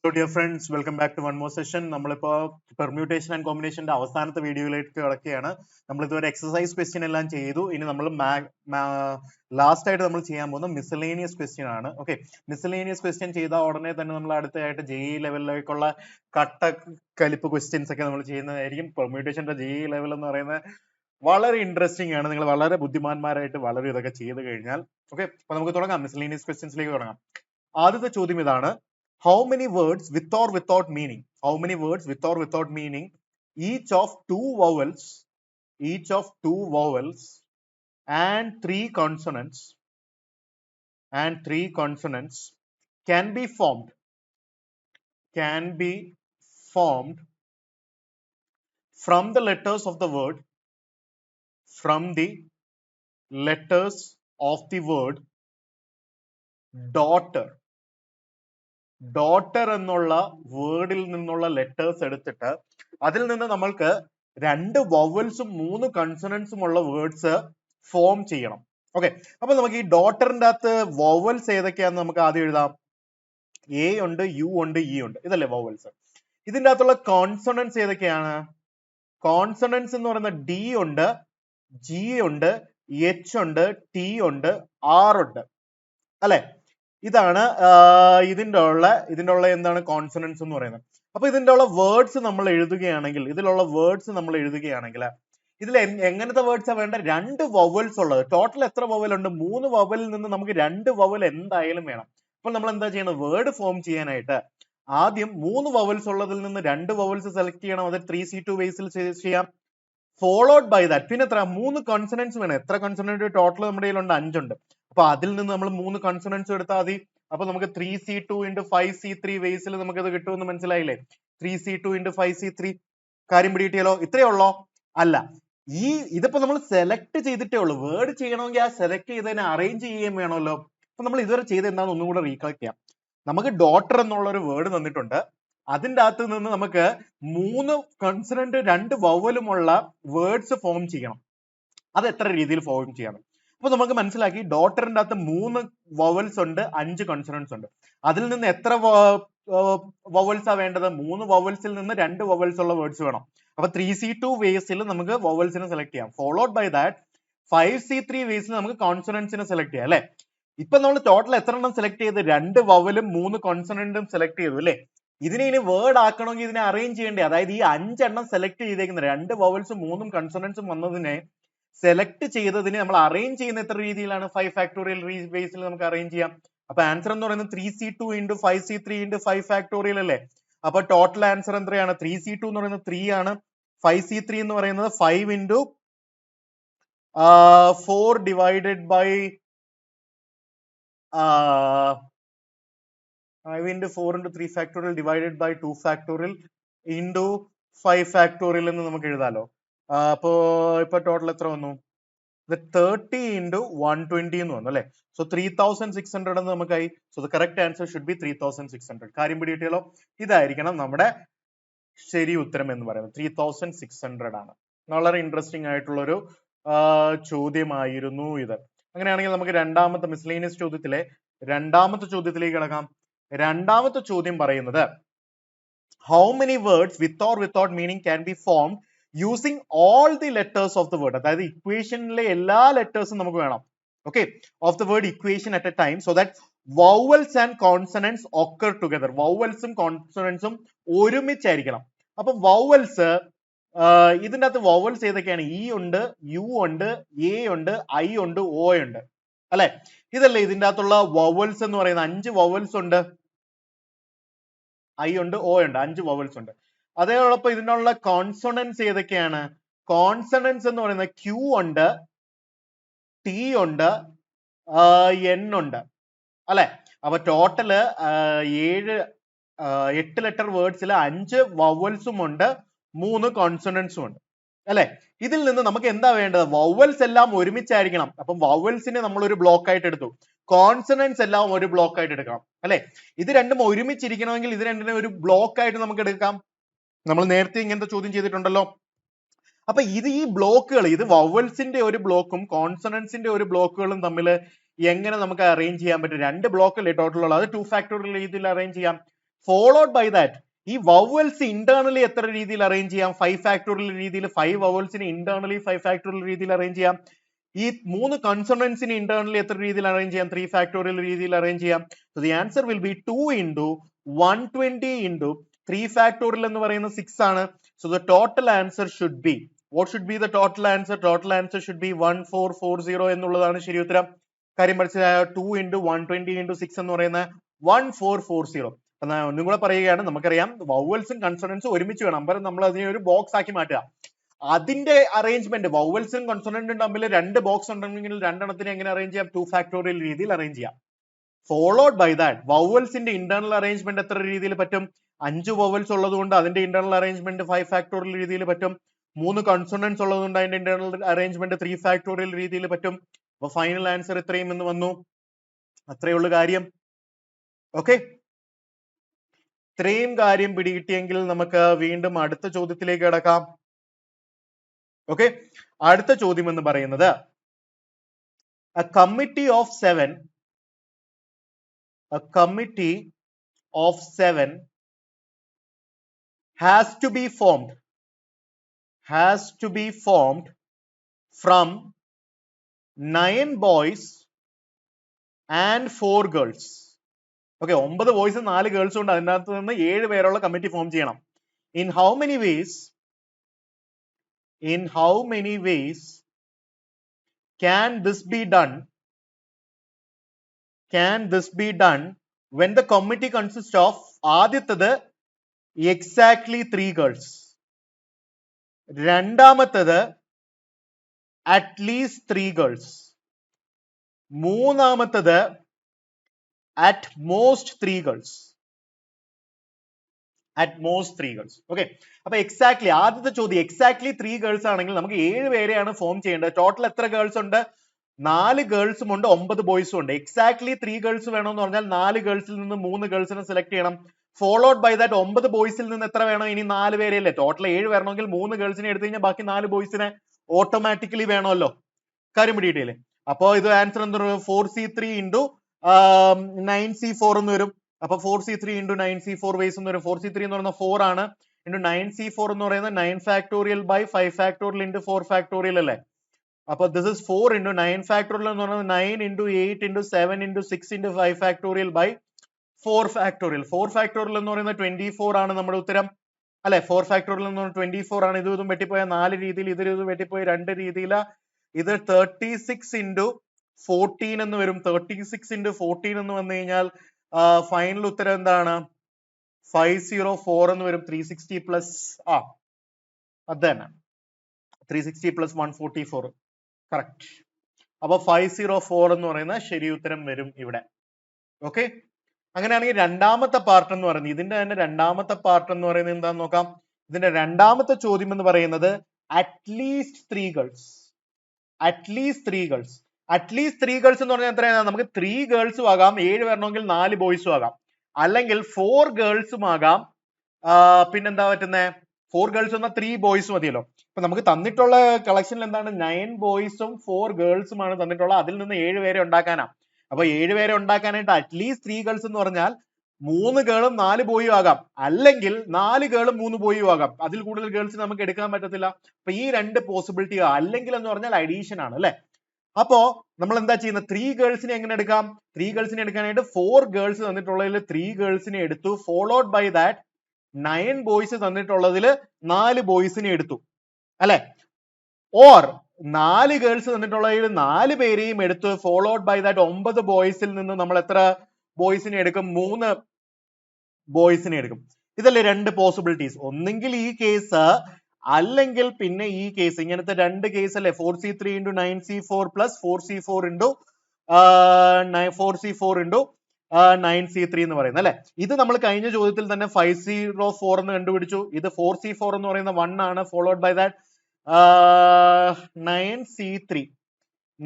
Hello dear friends, welcome back to one more session. നമ്മളിപ്പോൾ permutation and കോമ്പിനേഷന്റെ അവസാനത്തെ വീഡിയോയിലേക്ക് കിടക്കുകയാണ്. നമ്മൾ ഇതുവരെ എക്സസൈസ് ക്വസ്റ്റ്യൻ എല്ലാം ചെയ്തു. ഇനി നമ്മൾ ലാസ്റ്റ് ആയിട്ട് നമ്മൾ ചെയ്യാൻ പോകുന്ന മിസലേനിയസ് ക്വസ്റ്റ്യൻ ആണ്. ഓക്കെ, മിസലേനിയസ് ക്വസ്റ്റ്യൻ ചെയ്ത ഉടനെ തന്നെ നമ്മൾ അടുത്തായിട്ട് JEE ലെവലിലേക്കുള്ള കട്ട കലിപ്പ് ക്വസ്റ്റ്യൻസ് ഒക്കെ നമ്മൾ ചെയ്യുന്നതായിരിക്കും. പെർമ്യൂട്ടേഷന്റെ JEE ലെവൽ എന്ന് പറയുന്നത് വളരെ ഇൻട്രസ്റ്റിംഗ് ആണ്. നിങ്ങൾ വളരെ ബുദ്ധിമാന്മാരായിട്ട് വളരെ ഇതൊക്കെ ചെയ്ത് കഴിഞ്ഞാൽ ഓക്കെ. അപ്പൊ നമുക്ക് തുടങ്ങാം, മിസലേനിയസ് ക്വസ്റ്റ്യൻസിലേക്ക് തുടങ്ങാം. ആദ്യത്തെ ചോദ്യം ഇതാണ്: how many words with or without meaning, how many words with or without meaning each of two vowels and three consonants can be formed from the letters of the word daughter എന്നുള്ള വേർഡിൽ നിന്നുള്ള letters എടുത്തിട്ട് അതിൽ നിന്ന് നമ്മൾക്ക് രണ്ട് വവൽസും മൂന്ന് കൺസണൻസും ഉള്ള words form ചെയ്യണം. ഓക്കെ, അപ്പൊ നമുക്ക് ഈ ഡോട്ടറിന്റെ അകത്ത് വവൽസ് ഏതൊക്കെയാന്ന് നമുക്ക് ആദ്യം എഴുതാം. എ ഉണ്ട്, യു ഉണ്ട്, ഇ ഉണ്ട്, ഇതല്ലേ വവൽസ്. ഇതിന്റെ അകത്തുള്ള കോൺസണൻസ് ഏതൊക്കെയാണ്? കോൺസണൻസ് എന്ന് പറയുന്ന ഡി ഉണ്ട്, ജി ഉണ്ട്, എച്ച് ഉണ്ട്, ടി ഉണ്ട്, ആർ ഉണ്ട്, അല്ലെ? ഇതാണ് ഇതിന്റെ ഉള്ള എന്താണ് കോൺസണൻസ് എന്ന് പറയുന്നത്. അപ്പൊ ഇതിന്റെ ഉള്ള വേർഡ്സ് നമ്മൾ എഴുതുകയാണെങ്കിൽ ഇതിൽ എങ്ങനത്തെ വേർഡ്സാ വേണ്ട? രണ്ട് വവൽസ് ഉള്ളത്. ടോട്ടൽ എത്ര വവൽ ഉണ്ട്? 3 വവലിൽ നിന്ന് നമുക്ക് 2 വവൽ എന്തായാലും വേണം. അപ്പൊ നമ്മൾ എന്താ ചെയ്യണം? വേർഡ് ഫോം ചെയ്യാനായിട്ട് ആദ്യം 3 വവൽസ് ഉള്ളതിൽ നിന്ന് 2 വവൽസ് സെലക്ട് ചെയ്യണം. അത് 3C2 ബേസിൽ ചെയ്യാം. ഫോളോഡ് ബൈ ദാറ്റ് പിന്നെ എത്ര? 3 കോൺസണൻസ് വേണം. എത്ര കോൺസണന്റ് ടോട്ടൽ നമ്മുടെ കയ്യിലുണ്ട്? 5 ഉണ്ട്. അപ്പൊ അതിൽ നിന്ന് നമ്മൾ 3 കോൺസണൻസ് എടുത്താൽ മതി. അപ്പൊ നമുക്ക് 3C2 into 5C3 ബേസിൽ നമുക്കത് കിട്ടുമെന്ന് മനസ്സിലായില്ലേ? 3C2 into 5C3 കാര്യം പിടികിട്ടിയല്ലോ. ഇത്രയേ ഉള്ളോ? അല്ല, ഇതിപ്പോ നമ്മൾ സെലക്ട് ചെയ്തിട്ടേ ഉള്ളൂ. വേർഡ് ചെയ്യണമെങ്കിൽ ആ സെലക്ട് ചെയ്തതിനെ അറേഞ്ച് ചെയ്യുകയും വേണമല്ലോ. അപ്പൊ നമ്മൾ ഇതുവരെ ചെയ്ത് എന്താണെന്ന് ഒന്നും കൂടെ റീകളക്ട് ചെയ്യാം. നമുക്ക് ഡോട്ടർ എന്നുള്ള ഒരു വേർഡ് തന്നിട്ടുണ്ട്. അതിന്റെ അകത്ത് നിന്ന് നമുക്ക് 3 കൺസണന്റ് 2 വവലുമുള്ള വേർഡ്സ് ഫോം ചെയ്യണം. അത് എത്ര രീതിയിൽ ഫോം ചെയ്യാം? അപ്പൊ നമുക്ക് മനസ്സിലാക്കി, ഡോട്ടറിന്റെ അകത്ത് 3 വവൽസ് ഉണ്ട്, 5 കൺസണൻസ് ഉണ്ട്. അതിൽ നിന്ന് എത്ര വവൽസാ വേണ്ടത്? 3 വവൽസിൽ നിന്ന് 2 വവൽസ് ഉള്ള വേർഡ്സ് വേണം. അപ്പൊ 3C2 വേസിൽ നമുക്ക് വവൽസിനെ സെലക്ട് ചെയ്യാം. ഫോളോഡ് ബൈ ദാറ്റ് 5C3 വേസിൽ നമുക്ക് കോൺസണൻസിനെ സെലക്ട് ചെയ്യാം, അല്ലെ? ഇപ്പൊ നമ്മൾ ടോട്ടൽ എത്ര എണ്ണം സെലക്ട് ചെയ്ത്? 2 വവലും 3 കോൺസണന്റും സെലക്ട് ചെയ്തു, അല്ലെ? ഇതിനെ ഇനി വേർഡ് ആക്കണമെങ്കിൽ ഇതിനെ അറേഞ്ച് ചെയ്യേണ്ടേ. അതായത് ഈ 5 എണ്ണം സെലക്ട് ചെയ്തേക്കുന്ന 2 വവൽസും 3 കൺസണൻസും വന്നതിനെ സെലക്ട് ചെയ്തതിനെ നമ്മൾ അറേഞ്ച് ചെയ്യുന്ന എത്ര രീതിയിലാണ്? 5 ഫാക്ടോറിയൽ ബേസിൽ നമുക്ക് അറേഞ്ച് ചെയ്യാം. അപ്പൊ ആൻസർ എന്ന് പറയുന്നത് 3C2 into 5C3 into 5 factorial അല്ലേ? അപ്പൊ ടോട്ടൽ ആൻസർ എത്രയാണ്? 3C2 എന്ന് പറയുന്നത് 3 ആണ്. 5C3 എന്ന് പറയുന്നത് 5 into 4 divided by 5 into 4 into 3 factorial divided by 2 factorial into 5 factorial എന്ന് നമുക്ക് എഴുതാലോ. അപ്പോ ഇപ്പൊ ടോട്ടൽ എത്ര വന്നു? 30 into 120 എന്ന് വന്നു, അല്ലെ? സോ 3600 എന്ന് നമുക്കായി. So the correct answer should B 3600. കാര്യം പിടികിട്ടിയല്ലോ. ഇതായിരിക്കണം നമ്മുടെ ശരി ഉത്തരം എന്ന് പറയുന്നത്. 3600 ആണ്. വളരെ ഇൻട്രസ്റ്റിംഗ് ആയിട്ടുള്ളൊരു ചോദ്യമായിരുന്നു ഇത്. അങ്ങനെയാണെങ്കിൽ നമുക്ക് രണ്ടാമത്തെ മിസ്ലേനിയസ് ചോദ്യത്തിലെ രണ്ടാമത്തെ ചോദ്യത്തിലേക്ക് കിടക്കാം. രണ്ടാമത്തെ ചോദ്യം പറയുന്നത് how many words with or without meaning can be formed using all the letters of the word. അതായത് ഇക്വേഷനിലെ എല്ലാ ലെറ്റേഴ്സും നമുക്ക് വേണം. Okay, of the word equation at a time so that vowels and consonants occur together. വവൽസും കോൺസണൻസും ഒരുമിച്ചായിരിക്കണം. അപ്പൊ vowels ഇതിന്റെ അകത്ത് vowels ഏതൊക്കെയാണ്? E ഉണ്ട്, U ഉണ്ട്, എ ഉണ്ട്, ഐ ഉണ്ട്, ഒ ഉണ്ട്, അല്ലെ? ഇതല്ലേ ഇതിന്റെ അകത്തുള്ള വവൽസ് എന്ന് പറയുന്നത്. 5 വവൽസ് ഉണ്ട്, ഐ ഉണ്ട്, ഒ ഉണ്ട്, 5 വവൽസ് ഉണ്ട്. അതേപോലെ ഇതിനുള്ള കോൺസണൻസ് ഏതൊക്കെയാണ്? കോൺസണൻസ് എന്ന് പറയുന്നത് ക്യൂ ഉണ്ട്, ടി ഉണ്ട്, എൻ ഉണ്ട്, അല്ലെ? അപ്പൊ ടോട്ടല് 8 ലെറ്റർ വേർഡ്സിൽ 5 വവൽസും ഉണ്ട്, 3 കോൺസണൻസും ഉണ്ട്, അല്ലെ? ഇതിൽ നിന്ന് നമുക്ക് എന്താ വേണ്ടത്? വവൽസ് എല്ലാം ഒരുമിച്ചായിരിക്കണം. അപ്പം വവൽസിനെ നമ്മൾ ഒരു ബ്ലോക്ക് ആയിട്ട് എടുത്തു, കോൺസണൻസ് എല്ലാം ഒരു ബ്ലോക്ക് ആയിട്ട് എടുക്കണം, അല്ലെ? ഇത് രണ്ടും ഒരുമിച്ചിരിക്കണമെങ്കിൽ ഇത് രണ്ടിനെ ഒരു ബ്ലോക്ക് ആയിട്ട് നമുക്ക് എടുക്കാം. നമ്മൾ നേരത്തെ ഇങ്ങനത്തെ ചോദ്യം ചെയ്തിട്ടുണ്ടല്ലോ. അപ്പൊ ഈ ബ്ലോക്കുകൾ, ഇത് വവൽസിന്റെ ഒരു ബ്ലോക്കും കോൺസണൻസിന്റെ ഒരു ബ്ലോക്കുകളും തമ്മിൽ എങ്ങനെ നമുക്ക് അറേഞ്ച് ചെയ്യാൻ പറ്റും? 2 ബ്ലോക്ക് അല്ലേ ടോട്ടൽ ഉള്ളത്. അത് 2 ഫാക്ടോറിയൽ രീതിയിൽ അറേഞ്ച് ചെയ്യാം. ഫോളോഡ് ബൈ ദാറ്റ് ഈ വവൽസ് ഇന്റേണലി എത്ര രീതിയിൽ അറേഞ്ച് ചെയ്യാം? 5 ഫാക്ടോറിയൽ രീതിയിൽ 5 വവൽസിന് ഇന്റേണലി 5 ഫാക്ടോറിയൽ രീതിയിൽ അറേഞ്ച് ചെയ്യാം. ഈ 3 കൺസോണൻസിന് ഇന്റേണലി എത്ര രീതിയിൽ അറേഞ്ച് ചെയ്യാം? 3 ഫാക്ടോറിയൽ രീതിയിൽ അറേഞ്ച് ചെയ്യാം. So the answer will be 2 into 120 into 3 factorial എന്ന് പറയുന്നത് 6 ആണ്. So the total answer should B, what should be the total answer? Total answer should be 1440 എന്നുള്ളതാണ് ശരി ഉത്തരം. കാര്യം മനസ്സിലായോ? 2 into 120 into 6 എന്ന് പറയുന്ന 1440. ഒന്നും കൂടെ പറയുകയാണ്, നമുക്കറിയാം വവൽസും കൺസോണൻസും ഒരുമിച്ച് വേണം, അപ്പൊ നമ്മൾ അതിനെ ഒരു ബോക്സ് ആക്കി മാറ്റുക. അതിന്റെ അറേഞ്ച്മെന്റ് വവൽസും കൺസോണന്റും തമ്മിൽ 2 ബോക്സ് ഉണ്ടെങ്കിൽ 2 എണ്ണത്തിനെ എങ്ങനെ അറേഞ്ച് ചെയ്യാം? 2 ഫാക്ടോറിയൽ രീതിയിൽ അറേഞ്ച് ചെയ്യാം. ഫോളോഡ് ബൈ ദാറ്റ് വവൽസിന്റെ ഇന്റേണൽ അറേഞ്ച്മെന്റ് എത്ര രീതിയിൽ പറ്റും? 5 വവൽസ് ഉള്ളതുകൊണ്ട് അതിന്റെ ഇന്റേണൽ അറേഞ്ച്മെന്റ് 5 ഫാക്ടോറിയൽ രീതിയിൽ പറ്റും. 3 കൺസോണൻസ് ഉള്ളതുകൊണ്ട് അതിന്റെ ഇന്റേണൽ അറേഞ്ച്മെന്റ് 3 ഫാക്ടോറിയൽ രീതിയിൽ പറ്റും. അപ്പൊ ഫൈനൽ ആൻസർ ഇത്രയും എന്ന് വന്നു. അത്രയേ ഉള്ളൂ കാര്യം. ഓക്കെ, ഇത്രയും കാര്യം പിടികിട്ടിയെങ്കിൽ നമുക്ക് വീണ്ടും അടുത്ത ചോദ്യത്തിലേക്ക് കിടക്കാം. ഓക്കെ, അടുത്ത ചോദ്യം എന്ന് പറയുന്നത് a committee of 7 has to be formed from 9 boys and 4 girls. Okay, 9 ബോയ്സും 4 ഗേൾസും ഉണ്ട്, അതിനകത്ത് നിന്ന് 7 പേരുള്ള കമ്മിറ്റി ഫോം ചെയ്യണം. In how many ways can this be done when the committee consists of ആദ്യത്തത് exactly 3 girls, രണ്ടാമത്തത് at least 3 girls, മൂന്നാമത്തത് at most 3 girls. Okay, അപ്പൊ exactly ആദ്യത്തെ ചോദ്യം എക്സാക്ട്ലി 3 ഗേൾസ് ആണെങ്കിൽ നമുക്ക് 7 പേരെയാണ് ഫോം ചെയ്യേണ്ടത്. ടോട്ടൽ എത്ര ഗേൾസ് ഉണ്ട്? 4 ഗേൾസും ഉണ്ട്, 9 ബോയ്സും ഉണ്ട്. എക്സാക്ട്ലി 3 ഗേൾസ് വേണമെന്ന് പറഞ്ഞാൽ 4 ഗേൾസിൽ നിന്ന് 3 ഗേൾസിനെ സെലക്ട് ചെയ്യണം. ഫോളോഡ് ബൈ ദാറ്റ് 9 ബോയ്സിൽ നിന്ന് എത്ര വേണം? ഇനി 4 പേരെയല്ലേ, ടോട്ടൽ 7 വരണമെങ്കിൽ 3 ഗേൾസിനെ എടുത്തു കഴിഞ്ഞാൽ ബാക്കി 4 ബോയ്സിനെ ഓട്ടോമാറ്റിക്കലി വേണമല്ലോ. കാര്യം പിടിയിട്ടില്ലേ? അപ്പൊ ഇത് ആൻസർ എന്താ? 4C3 into 9C4 എന്ന് വരും. അപ്പൊ 4C3 into 9C4 ways എന്ന് വരും. 4C3 എന്ന് പറയുന്നത് 4 ആണ്, into 9C4 എന്ന് പറയുന്നത് 9 factorial by 5 factorial into 4 factorial അല്ലേ. അപ്പൊ this is 4 into 9 ഫാക്ടോറിയൽ എന്ന് പറയുന്നത് 9 into 8 into 7 into 6 into 5 factorial by 4 factorial. 4 factorial എന്ന് പറയുന്നത് 24 ആണ് നമ്മുടെ ഉത്തരം അല്ലെ. 4 ഫാക്ടോറിയൽ എന്ന് പറയുന്നത് 24 ആണ്. ഇതും വെട്ടിപ്പോയ 4 രീതിയിൽ, ഇതും വെട്ടിപ്പോയ 2 രീതിയിൽ. ഇത് 36 into 14 എന്ന് വരും. 36 into 14 എന്ന് വന്നു കഴിഞ്ഞാൽ ഫൈനൽ ഉത്തരം എന്താണ്? 504 എന്ന് വരും. 360 പ്ലസ് അത് തന്നെ 360 പ്ലസ് 144 കറക്റ്റ്. അപ്പൊ 504 എന്ന് പറയുന്ന ശരി ഉത്തരം വരും ഇവിടെ. ഓക്കെ, അങ്ങനെയാണെങ്കിൽ രണ്ടാമത്തെ പാർട്ട് എന്ന് പറയുന്നത്, ഇതിന്റെ തന്നെ രണ്ടാമത്തെ പാർട്ട് എന്ന് പറയുന്നത് എന്താന്ന് നോക്കാം. ഇതിന്റെ രണ്ടാമത്തെ ചോദ്യം എന്ന് പറയുന്നത് അറ്റ്ലീസ്റ്റ് 3 ഗേൾസ്. അറ്റ്ലീസ്റ്റ് 3 ഗേൾസ് എന്ന് പറഞ്ഞാൽ എത്രയാണ്? നമുക്ക് 3 ഗേൾസും ആകാം, 7 വരണമെങ്കിൽ 4 ബോയ്സും ആകാം, അല്ലെങ്കിൽ 4 ഗേൾസും ആകാം. പിന്നെന്താ പറ്റുന്നേ? 4 ഗേൾസ് എന്നാൽ 3 ബോയ്സ് മതിയല്ലോ. അപ്പൊ നമുക്ക് തന്നിട്ടുള്ള കളക്ഷനിൽ എന്താണ്? 9 ബോയ്സും 4 ഗേൾസുമാണ് തന്നിട്ടുള്ളത്. അതിൽ നിന്ന് 7 പേരെ ഉണ്ടാക്കാനാ. അപ്പൊ 7 പേരെ ഉണ്ടാക്കാനായിട്ട് അറ്റ്ലീസ്റ്റ് 3 ഗേൾസ് എന്ന് പറഞ്ഞാൽ 3 ഗേളും 4 ബോയും ആകാം, അല്ലെങ്കിൽ 4 ഗേളും 3 ബോയും ആകാം. അതിൽ കൂടുതൽ ഗേൾസ് നമുക്ക് എടുക്കാൻ പറ്റത്തില്ല. അപ്പൊ ഈ 2 പോസിബിലിറ്റി, അല്ലെങ്കിൽ എന്ന് പറഞ്ഞാൽ അഡീഷൻ ആണ് അല്ലെ. അപ്പോ നമ്മൾ എന്താ ചെയ്യുന്നത്? 3 ഗേൾസിനെ എങ്ങനെ എടുക്കാം? 3 ഗേൾസിനെ എടുക്കാനായിട്ട് 4 ഗേൾസ് തന്നിട്ടുള്ളതിൽ 3 ഗേൾസിനെ എടുത്തു. ഫോളോഡ് ബൈ ദാറ്റ് 9 ബോയ്സ് തന്നിട്ടുള്ളതിൽ 4 ബോയ്സിനെ എടുത്തു അല്ലെ. ഓർ 4 ഗേൾസ് തന്നിട്ടുള്ളതിൽ 4 പേരെയും എടുത്തു. ഫോളോഡ് ബൈ ദാറ്റ് 9 ബോയ്സിൽ നിന്ന് നമ്മൾ എത്ര ബോയ്സിനെ എടുക്കും? 3 ബോയ്സിനെ എടുക്കും. ഇതല്ലേ 2 പോസിബിലിറ്റീസ്. ഒന്നെങ്കിൽ ഈ കേസ്, അല്ലെങ്കിൽ പിന്നെ ഈ കേസ്. ഇങ്ങനത്തെ 2 കേസ് അല്ലേ? 4C3 into 9C4 plus 4C4 into 9C3 എന്ന് പറയുന്നത് അല്ലെ. ഇത് നമ്മൾ കഴിഞ്ഞ ചോദ്യത്തിൽ തന്നെ 504 എന്ന് കണ്ടുപിടിച്ചു. ഇത് 4C4 എന്ന് പറയുന്ന 1 ആണ്. ഫോളോഡ് ബൈ ദാറ്റ്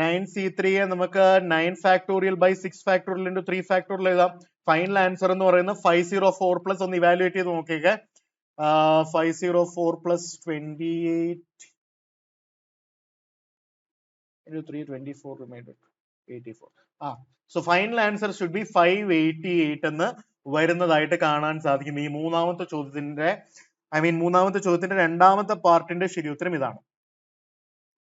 9C3 നമുക്ക് 9 factorial by 6 factorial into 3 factorial എഴുതാം. ഫൈനൽ ആൻസർ എന്ന് പറയുന്നത് 504 പ്ലസ് ഒന്ന് ഇവാലുവേറ്റ് ചെയ്ത് നോക്കിയേക്കെ. 504 plus 28 into 3, 24 remainder 84. So final answer should be 588 എന്ന് വരുന്നതായിട്ട് കാണാൻ സാധിക്കും. ഈ മൂന്നാമത്തെ ചോദ്യത്തിന്റെ രണ്ടാമത്തെ പാർട്ടിന്റെ ശരിയുത്തരം ഇതാണ്.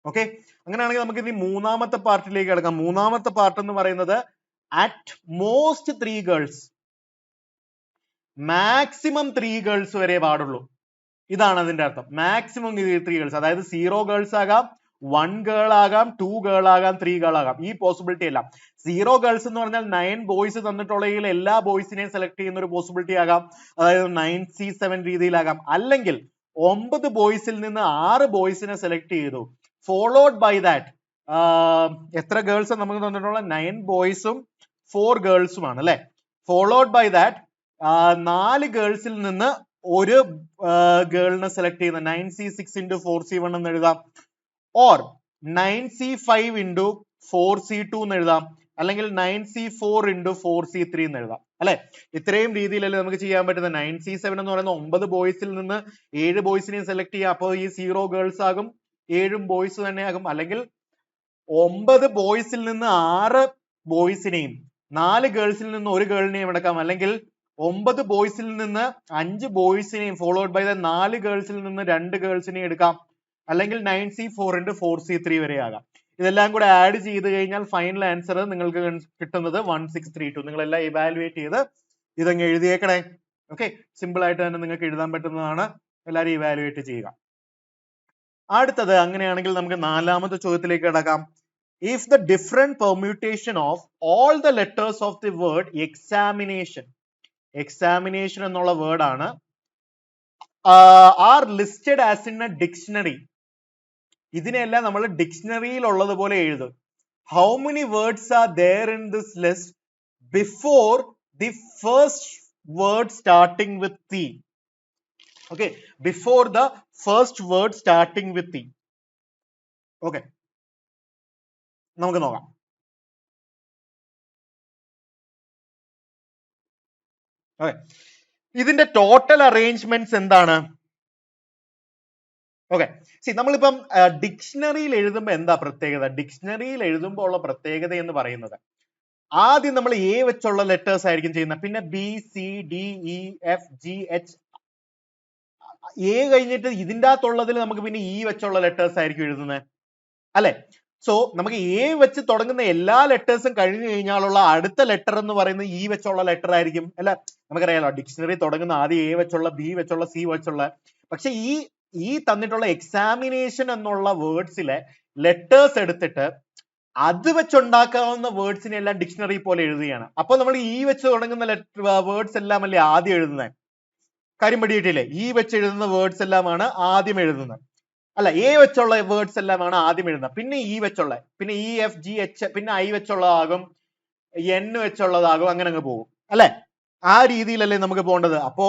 ഓക്കെ, അങ്ങനെയാണെങ്കിൽ നമുക്ക് ഇനി മൂന്നാമത്തെ പാർട്ടിലേക്ക് കിടക്കാം. മൂന്നാമത്തെ പാർട്ട് എന്ന് പറയുന്നത് at most 3 girls, maximum 3 girls വരെ പാടുള്ളൂ. ഇതാണ് അതിന്റെ അർത്ഥം. മാക്സിമം 3 ഗേൾസ്, അതായത് 0 ഗേൾസ് ആകാം, 1 ഗേൾ ആകാം, 2 ഗേൾ ആകാം, 3 ഗേൾ ആകാം. ഈ പോസിബിലിറ്റി എല്ലാം 0 ഗേൾസ് എന്ന് പറഞ്ഞാൽ 9 ബോയ്സ് തന്നിട്ടുള്ളതിൽ എല്ലാ ബോയ്സിനെയും സെലക്ട് ചെയ്യുന്ന ഒരു പോസിബിലിറ്റി ആകാം, അതായത് 9C7 രീതിയിലാകാം. അല്ലെങ്കിൽ 9 ബോയ്സിൽ നിന്ന് 6 ബോയ്സിനെ സെലക്ട് ചെയ്തു, ഫോളോഡ് ബൈ ദാറ്റ് എത്ര ഗേൾസ് നമുക്ക് തന്നിട്ടുള്ള 9 ബോയ്സും 4 ഗേൾസുമാണ് അല്ലെ. ഫോളോഡ് ബൈ ദാറ്റ് 4 ഗേൾസിൽ നിന്ന് ഒരു ഗേളിനെ സെലക്ട് ചെയ്യുന്ന 9C6 into 4C1 എന്ന് എഴുതാം, ഓർ 9C5 into 4C2 എന്ന് എഴുതാം, അല്ലെങ്കിൽ 9C4 into 4C3 എന്ന് എഴുതാം അല്ലെ. ഇത്രയും രീതിയിലല്ലേ നമുക്ക് ചെയ്യാൻ പറ്റുന്നത്. 9C7 എന്ന് പറയുന്ന 9 ബോയ്സിൽ നിന്ന് 7 ബോയ്സിനെയും സെലക്ട് ചെയ്യാം, അപ്പോൾ ഈ 0 ഗേൾസ് ആകും, 7 ബോയ്സ് തന്നെ ആകും. അല്ലെങ്കിൽ 9 ബോയ്സിൽ നിന്ന് 6 ബോയ്സിനെയും 4 ഗേൾസിൽ നിന്ന് ഒരു ഗേളിനെയും എടുക്കാം, അല്ലെങ്കിൽ 9 ബോയ്സിൽ നിന്ന് 5 ബോയ്സിനെയും ഫോളോഡ് ബൈ 4 ഗേൾസിൽ നിന്ന് 2 ഗേൾസിനെയും എടുക്കാം, അല്ലെങ്കിൽ 9C4 into 4C3 വരെ ആകാം. ഇതെല്ലാം കൂടെ ആഡ് ചെയ്ത് കഴിഞ്ഞാൽ ഫൈനൽ ആൻസർ നിങ്ങൾക്ക് കിട്ടുന്നത് 1632. നിങ്ങൾ എല്ലാം ഇവാലുവേറ്റ് ചെയ്ത് ഇതങ്ങ് എഴുതിയേക്കണേ. ഓക്കെ, സിമ്പിൾ ആയിട്ട് തന്നെ നിങ്ങൾക്ക് എഴുതാൻ പറ്റുന്നതാണ്. എല്ലാവരും ഇവാലുവേറ്റ് ചെയ്യുക. അടുത്തത് അങ്ങനെയാണെങ്കിൽ നമുക്ക് നാലാമത്തെ ചോദ്യത്തിലേക്ക് കിടക്കാം. If the different permutation of all the letters of the word examination എന്നുള്ള വേർഡ് ആണ്, are listed as in a dictionary, ഇതിനെല്ലാം നമ്മൾ ഡിക്ഷണറിയിൽ ഉള്ളതുപോലെ എഴുതും. How many words are there in this list before the first word starting with T? Okay, before the first word starting with T. Okay, നമുക്ക് നോക്കാം. Okay, ഇതിന്റെ total arrangements എന്താണ്? Okay, നമ്മളിപ്പം ഡിക്ഷണറിയിൽ എഴുതുമ്പോൾ എന്താ പ്രത്യേകത? ഡിക്ഷണറിയിൽ എഴുതുമ്പോൾ ഉള്ള പ്രത്യേകത എന്ന് പറയുന്നത്, ആദ്യം നമ്മൾ എ വെച്ചുള്ള ലെറ്റേഴ്സ് ആയിരിക്കും ചെയ്യുന്നത്, പിന്നെ BCDEFGH, എ കഴിഞ്ഞിട്ട് ഇതിൻ്റെ അകത്തുള്ളതിൽ നമുക്ക് പിന്നെ ഇ വെച്ചുള്ള ലെറ്റേഴ്സ് ആയിരിക്കും എഴുതുന്നത് അല്ലെ. സോ നമുക്ക് എ വെച്ച് തുടങ്ങുന്ന എല്ലാ ലെറ്റേഴ്സും കഴിഞ്ഞു കഴിഞ്ഞാലുള്ള അടുത്ത ലെറ്റർ എന്ന് പറയുന്നത് ഇ വെച്ചുള്ള ലെറ്റർ ആയിരിക്കും അല്ലെ. നമുക്കറിയാലോ ഡിക്ഷണറി തുടങ്ങുന്ന ആദ്യം എ വെച്ചുള്ള, ബി വെച്ചുള്ള, സി വെച്ചുള്ള. പക്ഷെ ഈ തന്നിട്ടുള്ള എക്സാമിനേഷൻ എന്നുള്ള വേർഡ്സിലെ ലെറ്റേഴ്സ് എടുത്തിട്ട് അത് വെച്ചുണ്ടാക്കാവുന്ന വേർഡ്സിനെ എല്ലാം ഡിക്ഷണറി പോലെ എഴുതുകയാണ്. അപ്പൊ നമ്മൾ ഈ വെച്ച് തുടങ്ങുന്ന വേർഡ്സ് എല്ലാം അല്ലേ ആദ്യം എഴുതുന്നത്? കാര്യം പഠിയിട്ടില്ലേ? ഈ വെച്ച് എഴുതുന്ന വേർഡ്സ് എല്ലാമാണ് ആദ്യം എഴുതുന്നത് അല്ല. എ വെച്ചുള്ള വേർഡ്സ് എല്ലാമാണ് ആദ്യം എഴുതുന്നത്, പിന്നെ ഇ വെച്ചുള്ള, പിന്നെ EFGH, പിന്നെ ഐ വെച്ചുള്ളതാകും, എൻ വെച്ചുള്ളതാകും, അങ്ങനെ അങ്ങ് പോകും അല്ലെ. ആ രീതിയിലല്ലേ നമുക്ക് പോകേണ്ടത്. അപ്പോ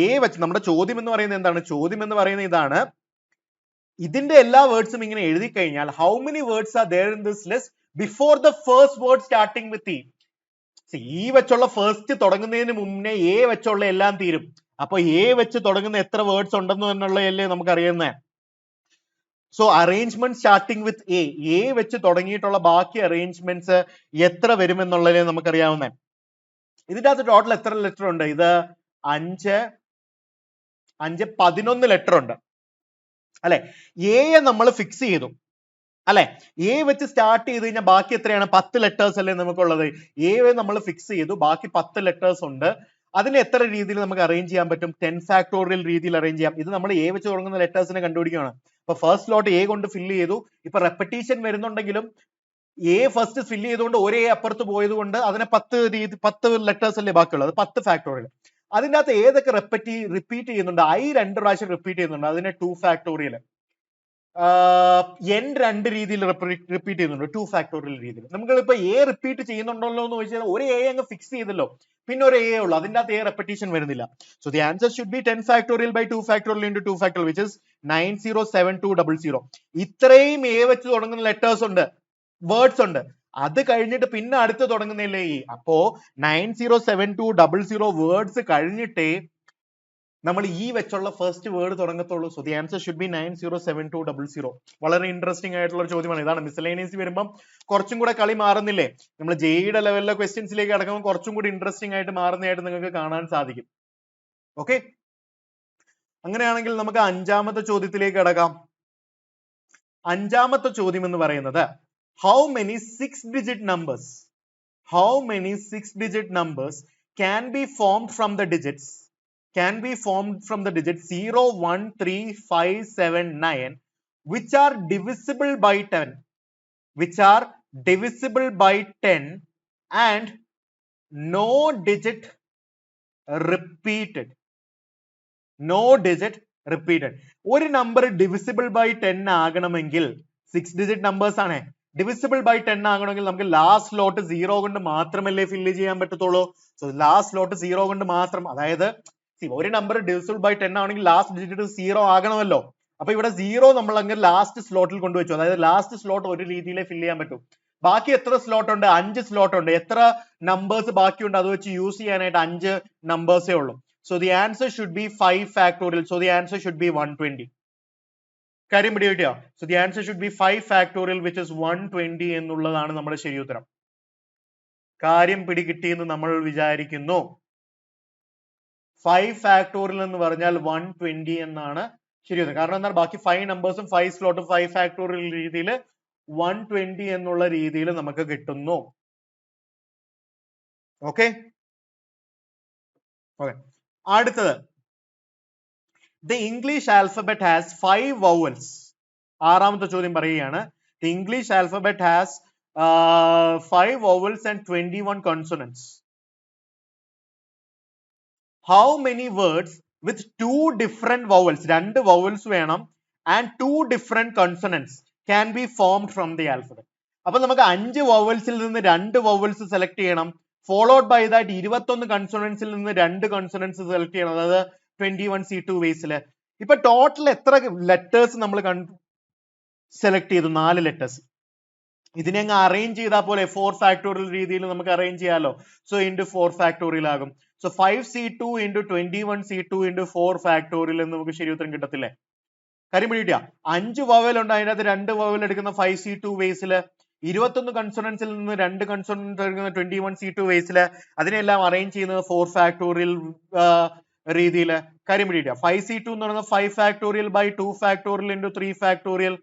എ വെച്ച് നമ്മുടെ ചോദ്യം എന്ന് പറയുന്നത് എന്താണ്? ചോദ്യം എന്ന് പറയുന്നത് ഇതാണ്, ഇതിന്റെ എല്ലാ വേർഡ്സും ഇങ്ങനെ എഴുതി കഴിഞ്ഞാൽ how many words are there in this list before the first word starting with E. ഈ വെച്ചുള്ള ഫസ്റ്റ് തുടങ്ങുന്നതിന് മുന്നേ എ വെച്ചുള്ള എല്ലാം തീരും. അപ്പൊ എ വെച്ച് തുടങ്ങുന്ന എത്ര വേർഡ്സ് ഉണ്ടെന്ന് എന്നുള്ളതല്ലേ നമുക്ക് അറിയുന്നത്. So arrangement starting with a വെച്ച് തുടങ്ങിയിട്ടുള്ള ബാക്കി അറേഞ്ച്മെന്റ്സ് എത്ര വരുമെന്നുള്ളതേ നമുക്കറിയാവുന്നേ. ഇതിന്റെ അകത്ത് ടോട്ടൽ എത്ര ലെറ്റർ ഉണ്ട്? ഇത് 11 ലെറ്റർ ഉണ്ട് അല്ലെ. എയെ നമ്മൾ ഫിക്സ് ചെയ്തു അല്ലെ. എ വെച്ച് സ്റ്റാർട്ട് ചെയ്ത് കഴിഞ്ഞാൽ ബാക്കി എത്രയാണ്? 10 ലെറ്റേഴ്സ് അല്ലേ നമുക്കുള്ളത്. എ നമ്മൾ ഫിക്സ് ചെയ്തു, ബാക്കി 10 ലെറ്റേഴ്സ് ഉണ്ട്. അതിന് എത്ര രീതിയിൽ നമുക്ക് അറേഞ്ച് ചെയ്യാൻ പറ്റും? 10 ഫാക്ടോറിയൽ രീതിയിൽ അറേഞ്ച് ചെയ്യാം. ഇത് നമ്മൾ എ വെച്ച് തുടങ്ങുന്ന ലെറ്റേഴ്സിനെ കണ്ടുപിടിക്കുകയാണ്. അപ്പൊ ഫസ്റ്റ് ലോട്ട് എ കൊണ്ട് ഫില്ല് ചെയ്തു. ഇപ്പൊ റെപ്പറ്റീഷൻ വരുന്നുണ്ടെങ്കിലും എ ഫസ്റ്റ് ഫില്ല് ചെയ്തുകൊണ്ട് ഒരേ അപ്പുറത്ത് പോയത് കൊണ്ട് അതിനെ 10 ലെറ്റേഴ്സ് അല്ലേ ബാക്കിയുള്ളത്, 10 ഫാക്ടോറിയൽ. അതിൻ്റെ അകത്ത് ഏതൊക്കെ റിപ്പീറ്റ് ചെയ്യുന്നുണ്ട്? ഐ 2 പ്രാവശ്യം റിപ്പീറ്റ് ചെയ്യുന്നുണ്ട്, അതിനെ 2 ഫാക്ടോറിയൽ. എൻ 2 രീതിയിൽ റിപ്പീറ്റ് ചെയ്യുന്നുണ്ട്, 2 ഫാക്ടോറിയൽ രീതിയിൽ. നമുക്കിപ്പോ എ റിപ്പീറ്റ് ചെയ്യുന്നുണ്ടല്ലോ എന്ന് ചോദിച്ചാൽ ഒരു എ അങ്ങ് ഫിക്സ് ചെയ്തല്ലോ, പിന്നെ ഒരു എ ഉള്ളൂ, അതിൻ്റെ അകത്ത് എ റെപ്പറ്റീഷൻ വരുന്നില്ല. So the answer should be 10 factorial by 2 factorial into 2 factorial which is 907200. ഇത്രയും എ വെച്ച് തുടങ്ങുന്ന ലെറ്റേഴ്സ് ഉണ്ട്, വേർഡ്സ് ഉണ്ട്. അത് കഴിഞ്ഞിട്ട് പിന്നെ അടുത്ത് തുടങ്ങുന്നില്ലേ ഇ. അപ്പോ 907200 വേർഡ്സ് കഴിഞ്ഞിട്ടേ നമ്മൾ ഈ വെച്ചുള്ള ഫസ്റ്റ് വേർഡ് തുടങ്ങത്തുള്ളൂ. So the answer should be 907200. വളരെ ഇൻട്രസ്റ്റിംഗ് ആയിട്ടുള്ള ഒരു ചോദ്യമാണ്. ഇതാണ് മിസ്സലേനിയസ് വരുമ്പം കുറച്ചും കൂടെ കളി മാറുന്നില്ലേ? നമ്മൾ ജെയുടെ ലെവലിലെ ക്വസ്റ്റ്യൻസിലേക്ക് അടക്കുമ്പോൾ കുറച്ചും കൂടി ഇൻട്രസ്റ്റിംഗ് ആയിട്ട് മാറുന്നതായിട്ട് നിങ്ങൾക്ക് കാണാൻ സാധിക്കും. ഓക്കെ, അങ്ങനെയാണെങ്കിൽ നമുക്ക് അഞ്ചാമത്തെ ചോദ്യത്തിലേക്ക് കടക്കാം. അഞ്ചാമത്തെ ചോദ്യം എന്ന് പറയുന്നത് how many 6-digit numbers can be formed from the digits 0, 1, 3, 5, 7, 9 which are divisible by 10 and no digit repeated. ഒരു നമ്പർ ഡിവിസിബിൾ ബൈ 10 ആകണമെങ്കിൽ 6-digit നമ്പേഴ്സ് ആണ്. ഡിവിസിബിൾ ബൈ 10 ആകണമെങ്കിൽ നമുക്ക് ലാസ്റ്റ് സ്ലോട്ട് 0 കൊണ്ട് മാത്രമല്ലേ ഫില്ല് ചെയ്യാൻ പറ്റത്തുള്ളൂ. സോ ലാസ്റ്റ് സ്ലോട്ട് 0 കൊണ്ട് മാത്രം, അതായത് ഒരു നമ്പർ ഡിവിസിബിൾ ബൈ 10 ആണെങ്കിൽ ലാസ്റ്റ് ഡിജിറ്റ് 0 ആകണമല്ലോ. അപ്പൊ ഇവിടെ 0 നമ്മൾ അങ്ങ് ലാസ്റ്റ് സ്ലോട്ടിൽ കൊണ്ടുവച്ചു. അതായത് ലാസ്റ്റ് സ്ലോട്ട് ഒരു രീതിയിലേ ഫില്ല് ചെയ്യാൻ പറ്റും. ബാക്കി എത്ര സ്ലോട്ട് ഉണ്ട്? 5 സ്ലോട്ട് ഉണ്ട്. എത്ര നമ്പേഴ്സ് ബാക്കിയുണ്ട്? അത് വെച്ച് യൂസ് ചെയ്യാനായിട്ട് 5 നമ്പേഴ്സേ ഉള്ളൂ. So the answer should be 5 factorial. So the answer should be 120. കാര്യം പിടി കിട്ടിയോ? So the answer should be 5 factorial which is 120 എന്നുള്ളതാണ് നമ്മുടെ ശരി ഉത്തരം. കാര്യം പിടി കിട്ടിയെന്ന് നമ്മൾ വിചാരിക്കുന്നു. 5 factorial എന്ന് പറഞ്ഞാൽ 120 എന്നാണ് ശരി ഉത്തരം. കാരണം എന്നാൽ ബാക്കി 5 നമ്പേഴ്സും 5 സ്ലോട്ടും 5 factorial രീതിയിൽ 120 എന്നുള്ള രീതിയിൽ നമുക്ക് കിട്ടുന്നു. ഓക്കെ, അടുത്തത് the English alphabet has 5 vowels. ആറാമത്തെ ചോദ്യം പറയുകയാണ് the English alphabet has 5 vowels and 21 consonants. How many words with 2 different vowels, 2 vowels വേണം, and 2 different consonants can be formed from the alphabet? അപ്പോൾ നമുക്ക് 5 vowelsൽ നിന്ന് 2 vowels സെലക്ട് ചെയ്യണം. followed by that 21 കൺസോണൻസിൽ നിന്ന് 2 consonants select ചെയ്യണം. അതായത് 21 C2 വേസിൽ. ഇപ്പൊ total എത്ര ലെറ്റേഴ്സ് നമ്മൾ സെലക്ട് ചെയ്തു? 4 ലെറ്റേഴ്സ്. ഇതിനെ അങ്ങ് അറേഞ്ച് ചെയ്താൽ പോലെ 4 ഫാക്ടോറിയൽ രീതിയിൽ നമുക്ക് അറേഞ്ച് ചെയ്യാലോ. സോ ഇൻറ്റു 4 ഫാക്ടോറിയൽ ആകും. So 5C2 into 21C2 into 4 factorial എന്ന് നമുക്ക് ശരി ഉത്തരം കിട്ടത്തില്ലേ? കാര്യം പിടികിട്ടിയ 5 വവൽ ഉണ്ട്, അതിനകത്ത് 2 വവൽ എടുക്കുന്ന 5C2 വേസിൽ, 21 കൺസോണൻസിൽ നിന്ന് 2 കൺസോണൻസ് എടുക്കുന്ന 21C2 വേസിൽ, അതിനെല്ലാം അറേഞ്ച് ചെയ്യുന്നത് 4 ഫാക്ടോറിയൽ രീതിയിൽ. കാര്യം പിടികിട്ടിയ 5C2 എന്ന് പറയുന്നത് 5 factorial by 2 factorial into 3 factorial,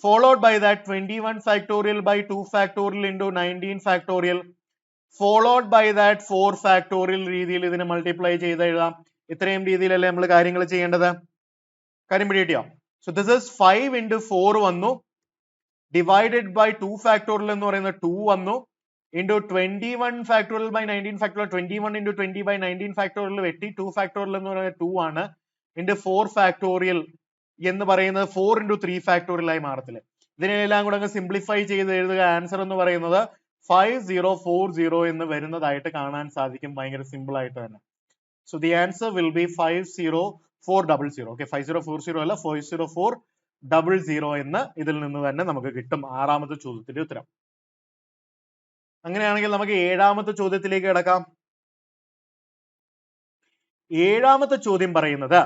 followed by that 21 factorial by 2 factorial into 19 factorial, followed by that 4 factorial രീതിയിൽ ഇതിനെ മൾട്ടിപ്ലൈ ചെയ്ത് എഴുതാം. ഇത്രയും രീതിയിലല്ലേ നമ്മൾ കാര്യങ്ങൾ ചെയ്യേണ്ടത്? കാര്യം പിടികിട്ടിയോ? സോ ദിസ് ഇസ് 5 into 4 വന്നു, ഡിവൈഡഡ് ബൈ 2 factorial എന്ന് പറയുന്നത് 2 വന്നു, into 21 factorial by 19 factorial, 21 into 20 by 19 factorial വെട്ടി 2 factorial എന്ന് പറയുന്നത് 2 ആണ്, into 4 factorial എന്ന് പറയുന്നത് 4 into 3 ഫാക്ടോറിയൽ ആയി മാറത്തില്ല. ഇതിനെല്ലാം കൂടെ അങ്ങ് സിംപ്ലിഫൈ ചെയ്ത് എഴുതുക. ആൻസർ എന്ന് പറയുന്നത് 5040 എന്ന് വരുന്നതായിട്ട് കാണാൻ സാധിക്കും. ഭയങ്കര സിമ്പിൾ ആയിട്ട് തന്നെ. So the answer will be 50400. Okay, 5040 അല്ല 50400 എന്ന് ഇതിൽ നിന്ന് തന്നെ നമുക്ക് കിട്ടും. ആറാമത്തെ ചോദ്യത്തിന്റെ ഉത്തരം. അങ്ങനെയാണെങ്കിൽ നമുക്ക് ഏഴാമത്തെ ചോദ്യത്തിലേക്ക് കിടക്കാം. ഏഴാമത്തെ ചോദ്യം പറയുന്നത്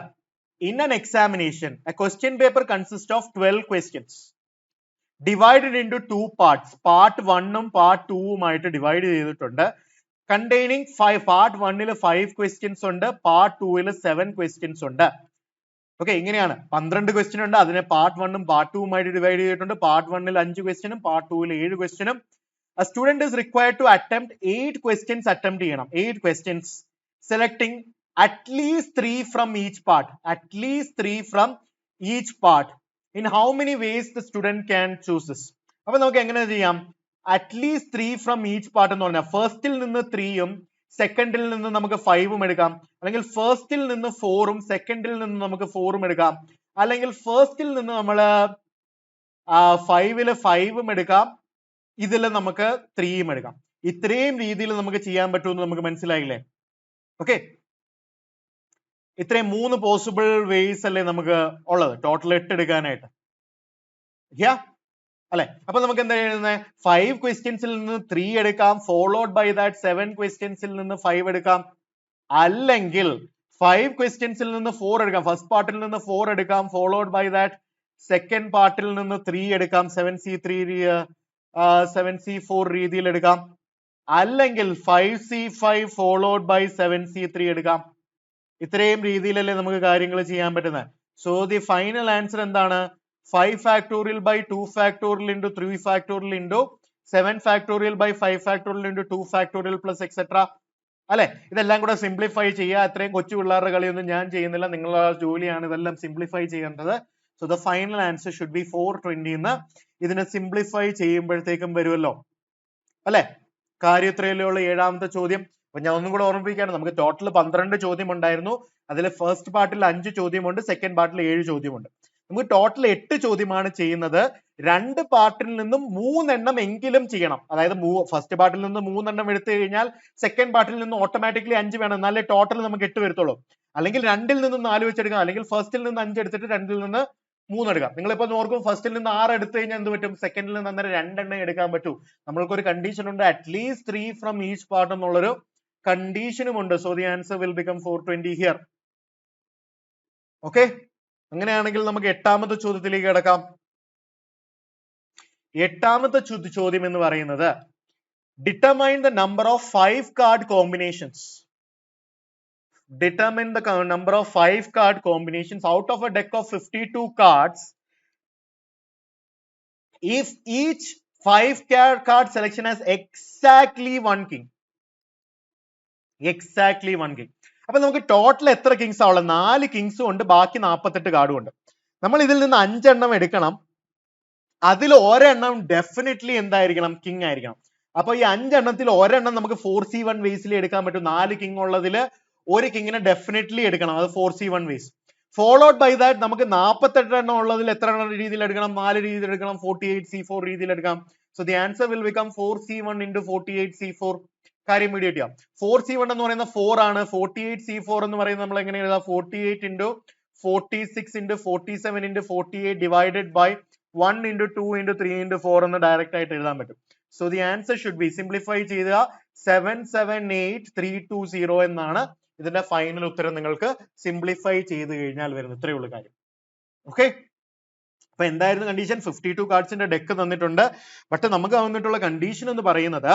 in an examination, a question paper consists of 12 questions divided into 2 parts. Part 1 ഉം part 2 ഉമായിട്ട് ഡിവൈഡ് ചെയ്തിട്ടുണ്ട്. containing 5. part 1 ൽ 5 questions ഉണ്ട്, part 2 ൽ 7 questions ഉണ്ട്. ഓക്കെ, ഇങ്ങനെയാണ് 12 ക്വസ്റ്റ്യൻ ഉണ്ട്. അതിനെ part 1 ഉം part 2 ഉമായിട്ട് ഡിവൈഡ് ചെയ്തിട്ടുണ്ട്. part 1 ൽ 5 ക്വസ്റ്റ്യനും part 2 ൽ 7 ക്വസ്റ്റ്യനും. A student is required to attempt 8 questions. attempt ചെയ്യണം 8 questions, selecting at least 3 from each part. at least 3 from each part. In how many ways the student can choose this? അപ്പോൾ നമുക്ക് എങ്ങനെ ചെയ്യാം? at least 3 from each part എന്ന് പറഞ്ഞാൽ ഫസ്റ്റിൽ നിന്ന് 3ഉം സെക്കൻഡിൽ നിന്ന് നമുക്ക് 5ഉം എടുക്കാം, അല്ലെങ്കിൽ ഫസ്റ്റിൽ നിന്ന് 4ഉം സെക്കൻഡിൽ നിന്ന് നമുക്ക് 4ഉം എടുക്കാം, അല്ലെങ്കിൽ ഫസ്റ്റിൽ നിന്ന് നമ്മൾ 5ൽ 5ഉം എടുക്കാം, ഇതിൽ നമുക്ക് 3ഉം എടുക്കാം. ഇത്രയും രീതിയിൽ നമുക്ക് ചെയ്യാൻ പറ്റുമെന്ന് നമുക്ക് മനസ്സിലായില്ലേ? ഓക്കെ, ഇത്രയും 3 പോസിബിൾ വേസ് അല്ലേ നമുക്ക് ഉള്ളത്, ടോട്ടൽ 8 എടുക്കാനായിട്ട്. അല്ലെ? അപ്പൊ നമുക്ക് എന്താ എഴുതുന്നത്? 5 ക്വസ്റ്റ്യൻസിൽ നിന്ന് 3 എടുക്കാം, ഫോളോഡ് ബൈ ദാറ്റ് 7 ക്വസ്റ്റ്യൻസിൽ നിന്ന് 5 എടുക്കാം, അല്ലെങ്കിൽ 5 ക്വസ്റ്റ്യൻസിൽ നിന്ന് 4 എടുക്കാം. ഫസ്റ്റ് പാർട്ടിൽ നിന്ന് 4 എടുക്കാം, ഫോളോഡ് ബൈ ദാറ്റ് സെക്കൻഡ് പാർട്ടിൽ നിന്ന് 3 എടുക്കാം, 7C4 രീതിയിൽ എടുക്കാം, അല്ലെങ്കിൽ 5C5 ഫോളോഡ് ബൈ 7C3 എടുക്കാം. ഇത്രയും രീതിയിലല്ലേ നമുക്ക് കാര്യങ്ങൾ ചെയ്യാൻ പറ്റുന്നത്. സോ ദി ഫൈനൽ ആൻസർ എന്താണ്? 5 factorial by 2 factorial into 3 factorial into 7 factorial by 5 factorial into 2 factorial plus et cetera അല്ലെ. ഇതെല്ലാം കൂടെ സിംപ്ലിഫൈ ചെയ്യുക. അത്രയും കൊച്ചു പിള്ളേരുടെ കളിയൊന്നും ഞാൻ ചെയ്യുന്നില്ല, നിങ്ങളുടെ ജോലിയാണ് ഇതെല്ലാം സിംപ്ലിഫൈ ചെയ്യേണ്ടത്. So the final answer should B 420 എന്ന് ഇതിനെ സിംപ്ലിഫൈ ചെയ്യുമ്പോഴത്തേക്കും വരുമല്ലോ അല്ലെ. കാര്യത്രയിലുള്ള 7ാമത്തെ ചോദ്യം. അപ്പൊ ഞാൻ ഒന്നും കൂടെ ഓർമ്മിപ്പിക്കുകയാണ്, നമുക്ക് ടോട്ടൽ 12 ചോദ്യം ഉണ്ടായിരുന്നു. അതിൽ ഫസ്റ്റ് പാർട്ടിൽ 5 ചോദ്യമുണ്ട്, സെക്കൻഡ് പാർട്ടിൽ 7 ചോദ്യമുണ്ട്. നമുക്ക് ടോട്ടൽ 8 ചോദ്യമാണ് ചെയ്യുന്നത്. 2 പാർട്ടിൽ നിന്നും 3 എണ്ണം എങ്കിലും ചെയ്യണം. അതായത് ഫസ്റ്റ് പാർട്ടിൽ നിന്ന് 3 എണ്ണം എടുത്തു കഴിഞ്ഞാൽ സെക്കൻഡ് പാർട്ടിൽ നിന്ന് ഓട്ടോമാറ്റിക്കലി 5 വേണം, എന്നാലേ ടോട്ടൽ നമുക്ക് 8 വരത്തുള്ളൂ. അല്ലെങ്കിൽ 2ൽ നിന്ന് 4 വെച്ചെടുക്കാം, അല്ലെങ്കിൽ ഫസ്റ്റിൽ നിന്ന് 5 എടുത്തിട്ട് 2ൽ നിന്ന് 3 എടുക്കാം. നിങ്ങളിപ്പോ നോർക്കും, ഫസ്റ്റിൽ നിന്ന് 6 എടുത്തു കഴിഞ്ഞാൽ എന്ത് പറ്റും? സെക്കൻഡിൽ നിന്ന് അന്നേരം 2 എണ്ണം എടുക്കാൻ പറ്റൂ. നമ്മൾക്കൊരു കണ്ടീഷൻ ഉണ്ട്, അറ്റ്ലീസ്റ്റ് 3 ഫ്രം ഈച്ച് പാർട്ട് എന്നുള്ളൊരു കണ്ടീഷനും ഉണ്ട്. So the answer will become 420 here. Okay, അങ്ങനെയാണെങ്കിൽ നമുക്ക് 8ാമത്തെ ചോദ്യത്തിലേക്ക് കിടക്കാം. 8ാമത്തെ ചോദ്യം എന്ന് പറയുന്നത് determine the number of 5 card combinations. Determine the number of 5 card combinations out of a deck of 52 cards if each 5 card selection has exactly 1 king. Exactly 1 king. അപ്പൊ നമുക്ക് total എത്ര കിങ്സ് ആവുള്ളത്? 4 കിങ്സും ഉണ്ട്, ബാക്കി 48 കാർഡും ഉണ്ട്. നമ്മൾ ഇതിൽ നിന്ന് 5 എണ്ണം എടുക്കണം. അതിൽ ഒരെണ്ണം ഡെഫിനറ്റ്ലി എന്തായിരിക്കണം? കിങ് ആയിരിക്കണം. അപ്പൊ ഈ 5 എണ്ണത്തിൽ ഒരെണ്ണം നമുക്ക് 4C1 വേസിൽ എടുക്കാൻ പറ്റും. 4 കിങ് ഉള്ളതില് ഒരു കിങ്ങിനെ ഡെഫിനറ്റ്ലി എടുക്കണം, അത് 4C1 vase. Followed by that നമുക്ക് 48 എണ്ണം ഉള്ളതിൽ എത്ര എണ്ണം രീതിയിൽ എടുക്കണം? 4 രീതിയിൽ എടുക്കണം, 48C4 രീതിയിൽ എടുക്കാം. So the answer will become 4C1 into 48C4. കാര്യം ഇമ്മീഡിയറ്റ് ചെയ്യാം. 4C1 എന്ന് പറയുന്ന 4 ആണ്, 48C4 എന്ന് പറയുന്നത് നമ്മൾ എങ്ങനെ എഴുതാം? 48 into 46 into 47 into 48 divided by 1 into 2 into 3 into 4 എന്ന് ഡയറക്റ്റ് ആയിട്ട് എഴുതാൻ പറ്റും. So the answer should B, simplify ചെയ്ത 778320 എന്നാണ് ഇതിന്റെ ഫൈനൽ ഉത്തരം. നിങ്ങൾക്ക് സിംപ്ലിഫൈ ചെയ്ത് കഴിഞ്ഞാൽ വരുന്നത് ഇത്രയേ ഉള്ളൂ കാര്യം. ഓക്കെ, അപ്പൊ എന്തായിരുന്നു കണ്ടീഷൻ? 52 കാർഡ്സിന്റെ ഡെക്ക് തന്നിട്ടുണ്ട്. ബട്ട് നമുക്ക് വന്നിട്ടുള്ള കണ്ടീഷൻ എന്ന് പറയുന്നത്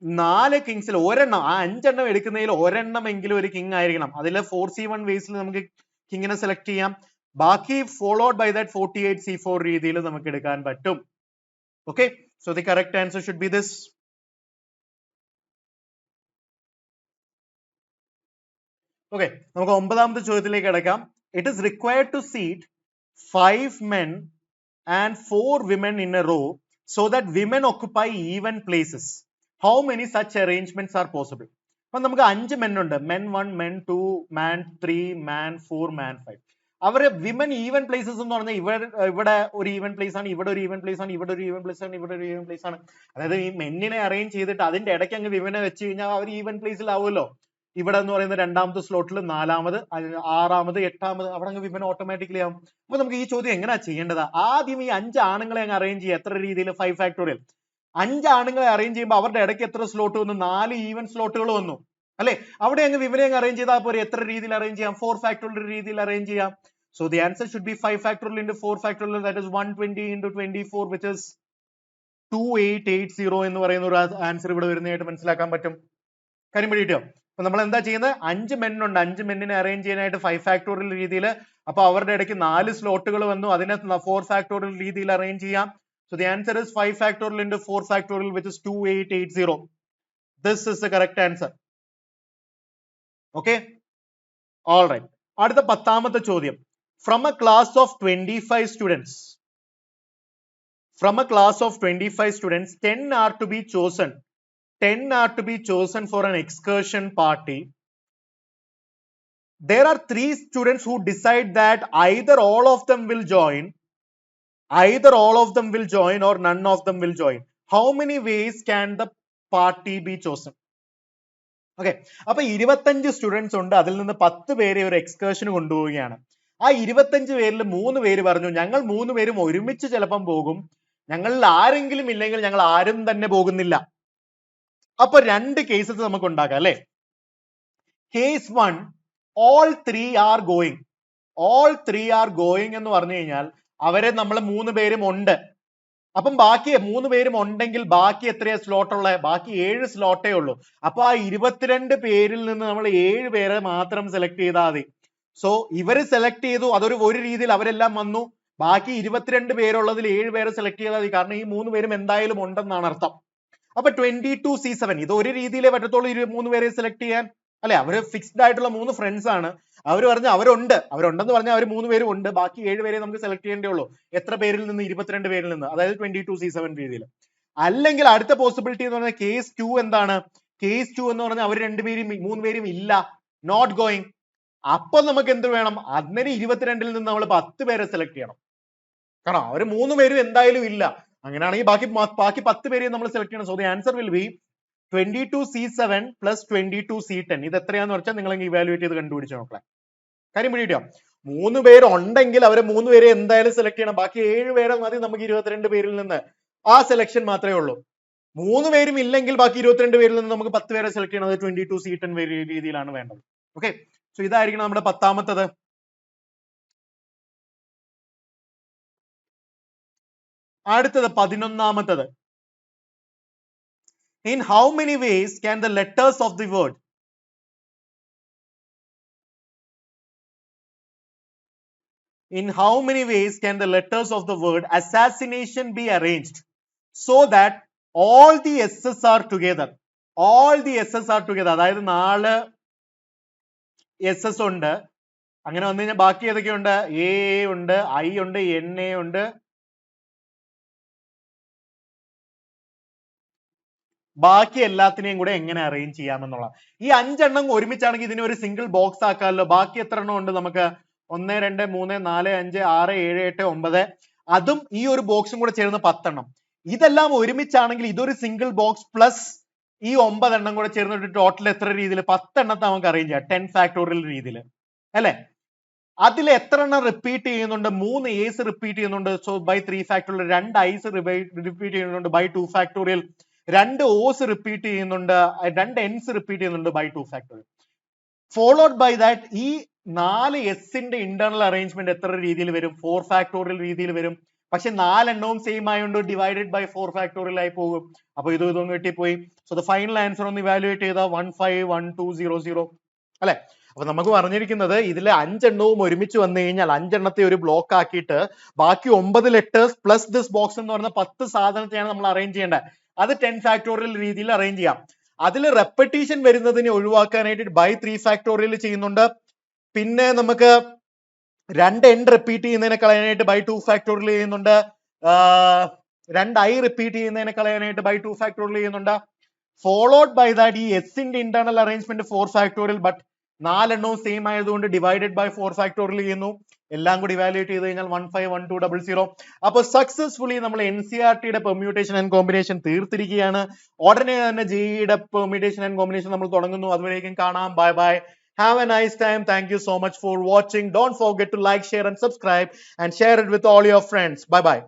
4 കിങ്സിൽ ഒരെണ്ണം, ആ 5 എണ്ണം എടുക്കുന്നതിൽ ഒരെണ്ണം എങ്കിലും ഒരു കിങ് ആയിരിക്കണം. അതിൽ 4C1 വേസിൽ നമുക്ക് കിങ്ങിനെ സെലക്ട് ചെയ്യാം, ബാക്കി ഫോളോഡ് ബൈ ദാറ്റ് 48C4 രീതിയിൽ നമുക്ക് എടുക്കാൻ പറ്റും. Okay, so the correct answer should be this. Okay, നമുക്ക് 9ാമത്തെ ചോദ്യത്തിലേക്ക് കിടക്കാം. It is required to seat 5 men and 4 women in a row so that women occupy even places. How many such arrangements are possible? അപ്പൊ നമുക്ക് 5 men ഉണ്ട്, men 1, men 2, man 3, man 4, man 5. അവര് women even places എന്ന് പറഞ്ഞാൽ ഇവിടെ ഒരു even place ആണ്, ഇവിടെ ഒരു ഈവൻ പ്ലേസ് ആണ്, ഇവിടെ ഒരു ഈവൻ പ്ലേസ് ആണ്, ഇവിടെ ഒരു ഈവൻ പ്ലേസ് ആണ്. അതായത് ഈ മെന്നിനെ അറേഞ്ച് ചെയ്തിട്ട് അതിന്റെ ഇടയ്ക്ക് അങ്ങ് വിമനെ വെച്ച് കഴിഞ്ഞാൽ അവർ ഈവൻ പ്ലേസിലാവുമല്ലോ. ഇവിടെ എന്ന് പറയുന്ന 2ാമത്തെ സ്ലോട്ടിൽ 4ാമത്, 6ാമത്, 8ാമത്, അവിടെ അങ്ങ് വിമൻ ഓട്ടോമാറ്റിക്കലി ആവും. അപ്പൊ നമുക്ക് ഈ ചോദ്യം എങ്ങനെയാ ചെയ്യേണ്ടത്? ആദ്യം ഈ 5 ആണുങ്ങളെ അങ്ങ് അറേഞ്ച് ചെയ്യുക. എത്ര രീതിയിൽ? 5 ഫാക്ടോറിയൽ. 5 ആണുങ്ങളെ അറേഞ്ച് ചെയ്യുമ്പോൾ അവരുടെ ഇടയ്ക്ക് എത്ര സ്ലോട്ട് വന്നു? 4 ഈവൻ സ്ലോട്ടുകൾ വന്നു അല്ലെ. അവിടെ അങ്ങ് വിമനെ അങ്ങ് അറേഞ്ച് ചെയ്താൽ പോരെ. എത്ര രീതിയിൽ അറേഞ്ച് ചെയ്യാം? 4 ഫാക്ടോറിയൽ രീതിയിൽ അറേഞ്ച് ചെയ്യാം. So the answer should be 5 factorial into 4 factorial, that is 120 into 24, which is 2880 എന്ന് പറയുന്ന ഒരു ആൻസർ ഇവിടെ വരുന്നതായിട്ട് മനസ്സിലാക്കാൻ പറ്റും. കാര്യം പിടിയിട്ടോ? അപ്പൊ നമ്മൾ എന്താ ചെയ്യുന്നത്? 5 men ഉണ്ട്, 5 മെന്നിനെ അറേഞ്ച് ചെയ്യാനായിട്ട് 5 ഫാക്ടോറിയൽ രീതിയിൽ. അപ്പൊ അവരുടെ ഇടയ്ക്ക് 4 സ്ലോട്ടുകൾ വന്നു, അതിനെ 4 ഫാക്ടോറിയൽ രീതിയിൽ അറേഞ്ച് ചെയ്യാം. So the answer is 5 factorial into 4 factorial, which is 2880. This is the correct answer. Okay, all right. അടുത്ത 10ാമത്തെ ചോദ്യം. From a class of 25 students, 10 are to be chosen. 10 are to be chosen for an excursion party. There are 3 students who decide that either all of them will join, or none of them will join. How many ways can the party be chosen? Okay, അപ്പൊ 25 students ഉണ്ട്, അതിൽ നിന്ന് 10 പേരെ ഒരു എക്സ്കർഷന് കൊണ്ടുപോവുകയാണ്. ആ 25 പേരിൽ 3 പേര് പറഞ്ഞു ഞങ്ങൾ 3 പേരും ഒരുമിച്ച് ചിലപ്പം പോകും, ഞങ്ങളിൽ ആരെങ്കിലും ഇല്ലെങ്കിൽ ഞങ്ങൾ ആരും തന്നെ പോകുന്നില്ല. അപ്പൊ 2 കേസസ് നമുക്ക് ഉണ്ടാക്കാം അല്ലെ. Case 1 all 3 are going. all 3 are going എന്ന് പറഞ്ഞു കഴിഞ്ഞാൽ അവരെ നമ്മൾ 3 പേരും ഉണ്ട്. അപ്പം ബാക്കി 3 പേരും ഉണ്ടെങ്കിൽ ബാക്കി എത്രയാ സ്ലോട്ട് ഉള്ളത്? ബാക്കി 7 സ്ലോട്ടേ ഉള്ളൂ. അപ്പൊ ആ 22 പേരിൽ നിന്ന് നമ്മൾ 7 പേരെ മാത്രം സെലക്ട് ചെയ്താൽ മതി. സോ ഇവര് സെലക്ട് ചെയ്തു, ഒരു രീതിയിൽ അവരെല്ലാം വന്നു. ബാക്കി 22 പേരുള്ളതിൽ 7 പേരെ സെലക്ട് ചെയ്താൽ മതി. കാരണം ഈ 3 പേരും എന്തായാലും ഉണ്ടെന്നാണ് അർത്ഥം. അപ്പൊ 22C7 ഇത് ഒരു രീതിയിലേ പറ്റത്തുള്ളൂ 3 പേരെ സെലക്ട് ചെയ്യാൻ, അല്ലെ? അവര് ഫിക്സ്ഡ് ആയിട്ടുള്ള 3 ഫ്രണ്ട്സ് ആണ്. അവർ പറഞ്ഞ അവരുണ്ടെന്ന് പറഞ്ഞാൽ അവർ 3 പേരും ഉണ്ട്. ബാക്കി 7 പേരെ നമുക്ക് സെലക്ട് ചെയ്യേണ്ടേ ഉള്ളൂ. എത്ര പേരിൽ നിന്ന്? 22 പേരിൽ നിന്ന്, അതായത് 22C7 രീതിയിൽ. അല്ലെങ്കിൽ അടുത്ത പോസിബിലിറ്റി എന്ന് പറഞ്ഞാൽ കേസ് 2 എന്താണ്? കേസ് 2 എന്ന് പറഞ്ഞാൽ അവർ 3 പേരും ഇല്ല, നോട്ട് ഗോയിങ്. അപ്പൊ നമുക്ക് എന്ത് വേണം? അന്നേരം 22ൽ നിന്ന് നമ്മൾ 10 പേരെ സെലക്ട് ചെയ്യണം. കാരണം അവർ 3 പേരും എന്തായാലും ഇല്ല. അങ്ങനെയാണെങ്കിൽ ബാക്കി 10 പേരെയും നമ്മൾ സെലക്ട് ചെയ്യണം. So the answer will be 22C7 plus 22C10. ഇത് എത്രയാന്ന് വെച്ചാൽ നിങ്ങൾ ഇവാലുവേറ്റ് ചെയ്ത് കണ്ടുപിടിച്ച് നോക്കാം. കാര്യം പിടിയോ? 3 പേര് ഉണ്ടെങ്കിൽ അവരെ 3 പേരെ എന്തായാലും സെലക്ട് ചെയ്യണം. ബാക്കി 7 പേരെ മതി നമുക്ക് 22 പേരിൽ നിന്ന്. ആ സെലക്ഷൻ മാത്രമേ ഉള്ളൂ. 3 പേരും ഇല്ലെങ്കിൽ ബാക്കി 22 പേരിൽ നിന്ന് നമുക്ക് 10 പേരെ സെലക്ട് ചെയ്യണം. അത് 22C10 രീതിയിലാണ് വേണ്ടത്. ഓക്കെ, സോ ഇതായിരിക്കണം നമ്മുടെ 10ാമത്തത്. അടുത്തത് 11ാമത്തത്. In how many ways can the letters of the word assassination be arranged so that all the S's are together? All the S's are together. അതായത് 4 S's ഉണ്ട്. അങ്ങനെ വന്നു കഴിഞ്ഞാൽ ബാക്കി ഏതൊക്കെയുണ്ട്? A ഉണ്ട്, I ഉണ്ട്, NA ഉണ്ട്, ബാക്കി എല്ലാത്തിനെയും കൂടെ എങ്ങനെ അറേഞ്ച് ചെയ്യാമെന്നുള്ള. ഈ 5 എണ്ണം ഒരുമിച്ചാണെങ്കിൽ ഇതിനെ ഒരു സിംഗിൾ ബോക്സ് ആക്കാമല്ലോ. ബാക്കി എത്ര എണ്ണം ഉണ്ട് നമുക്ക്? 1 2 3 4 5 6 7 8 9. അതും ഈ ഒരു ബോക്സും കൂടെ ചേർന്ന് 10 എണ്ണം. ഇതെല്ലാം ഒരുമിച്ചാണെങ്കിൽ ഇതൊരു സിംഗിൾ ബോക്സ് പ്ലസ് ഈ 9 എണ്ണം കൂടെ ചേർന്നിട്ട് ടോട്ടൽ എത്ര രീതിയിൽ? 10 എണ്ണത്തെ നമുക്ക് അറേഞ്ച് ചെയ്യാം 10 ഫാക്ടോറിയൽ രീതിയിൽ, അല്ലെ? അതിൽ എത്ര എണ്ണം റിപ്പീറ്റ് ചെയ്യുന്നുണ്ട്? 3 A's റിപ്പീറ്റ് ചെയ്യുന്നുണ്ട്. So by 3 factorial. 2 I's repeat ചെയ്യുന്നുണ്ട് ബൈ 2 ഫാക്ടോറിയൽ. 2 O's റിപ്പീറ്റ് ചെയ്യുന്നുണ്ട്, 2 N's റിപ്പീറ്റ് ചെയ്യുന്നുണ്ട് by 2 factorial. Followed by that ഈ 4 Sന്റെ ഇന്റേണൽ അറേഞ്ച്മെന്റ് എത്ര രീതിയിൽ വരും? 4 ഫാക്ടോറിയൽ രീതിയിൽ വരും. പക്ഷെ 4 എണ്ണവും സെയിം ആയതുകൊണ്ട് ഡിവൈഡഡ് ബൈ 4 ഫാക്ടോറിയൽ ആയി പോകും. അപ്പൊ ഇതൊന്നും കിട്ടിപ്പോയി. സോ ദ ഫൈനൽ ആൻസർ ഒന്ന് ഇവാലുവേറ്റ് ചെയ്താൽ 151200, അല്ലെ? അപ്പൊ നമുക്ക് പറഞ്ഞിരിക്കുന്നത് ഇതിൽ 5 എണ്ണവും ഒരുമിച്ച് വന്നു കഴിഞ്ഞാൽ 5 എണ്ണത്തെ ഒരു ബ്ലോക്ക് ആക്കിയിട്ട് ബാക്കി 9 ലെറ്റേഴ്സ് പ്ലസ് ദിസ് ബോക്സ് എന്ന് പറഞ്ഞ 10 സാധനത്തെയാണ് നമ്മൾ അറേഞ്ച് ചെയ്യേണ്ടത്. അത് 10 ഫാക്ടോറിയൽ രീതിയിൽ അറേഞ്ച് ചെയ്യാം. അതിൽ റെപ്പറ്റീഷൻ വരുന്നതിനെ ഒഴിവാക്കാനായിട്ട് ബൈ 3 ഫാക്ടോറിയൽ ചെയ്യുന്നുണ്ട്. പിന്നെ നമുക്ക് 2 N റിപ്പീറ്റ് ചെയ്യുന്നതിനെ കളയാനായിട്ട് ബൈ 2 ഫാക്ടോറിയൽ ചെയ്യുന്നുണ്ട്. 2 I റിപ്പീറ്റ് ചെയ്യുന്നതിനെ കളയാനായിട്ട് ബൈ 2 ഫാക്ടോറിയൽ ചെയ്യുന്നുണ്ട്. ഫോളോഡ് ബൈ ദാറ്റ് ഈ Sന്റെ ഇന്റേണൽ അറേഞ്ച്മെന്റ് 4 ഫാക്ടോറിയൽ, ബട്ട് 4 എണ്ണവും സെയിം ആയതുകൊണ്ട് ഡിവൈഡഡ് ബൈ 4 ഫാക്ടോറിയൽ ചെയ്യുന്നു. എല്ലാം കൂടി ഇവാലുവേറ്റ് ചെയ്ത് കഴിഞ്ഞാൽ 151200. അപ്പൊ സക്സസ്ഫുള്ളി നമ്മൾ NCERTയുടെ പെർമ്യൂട്ടേഷൻ ആൻഡ് കോമ്പിനേഷൻ തീർത്തിരിക്കുകയാണ്. ഉടനെ തന്നെ JEEയുടെ പെർമ്യൂട്ടേഷൻ ആൻഡ് കോമ്പിനേഷൻ നമ്മൾ തുടങ്ങുന്നു. അതുവരേക്കും കാണാം. Bye bye. Have a nice time. Thank you so much for watching. Don't forget to like, share and subscribe and share it with all your friends. Bye bye.